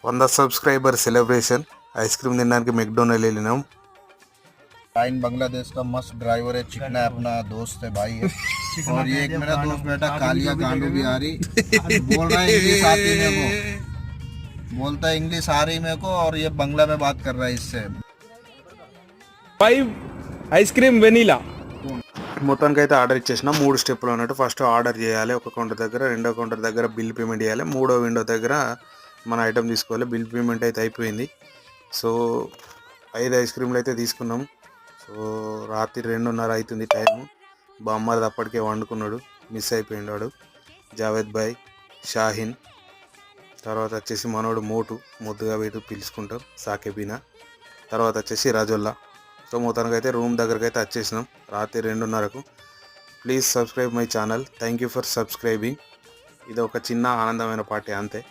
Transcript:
100 subscriber celebration ice cream తినడానికి McDonald వెళ్ళినాం। टाइन बांग्लादेश का मस्त ड्राइवर है, चिकना है, अपना दोस्त है, भाई है। और ये एक मेरा दोस्त बेटा कालिया गांडू बिहारी बोल रहा है इंग्लिश आती मेरे को, बोलता है इंग्लिश आ रही मेरे को, और ये बंगला में बात कर रहा है इससे। 5 ఐస్ క్రీమ్ వెనీలా మొత్తానికి అయితే ఆర్డర్ ఇచ్చేసిన 3 స్టెప్లు అన్నట్టు। ఫస్ట్ ఆర్డర్ చేయాలి ఒక కౌంటర్ దగ్గర, రెండో కౌంటర్ దగ్గర బిల్ పేమెంట్ చేయాలి, మూడో విండో దగ్గర మన ఐటమ్ తీసుకోవాలి। బిల్ పేమెంట్ అయితే అయిపోయింది। సో 5 ఐస్ క్రీమ్లు అయితే తీసుకున్నాం। సో రాత్రి 2:30 అవుతుంది టైము। బామ్మది అప్పటికే వండుకున్నాడు, మిస్ అయిపోయినాడు జావేద్ భాయ్, షాహిన్, తర్వాత వచ్చేసి మనోడు మోటు, ముద్దుగా వీటు పిలుచుకుంటాం సాకేబీనా, తర్వాత వచ్చేసి రాజోల్లా। సో మొత్తానికి అయితే రూమ్ దగ్గరికి అయితే వచ్చేసినాం రాత్రి 2:30కు। Please subscribe my channel, thank you for subscribing. ఇది ఒక చిన్న ఆనందమైన పార్టీ అంతే।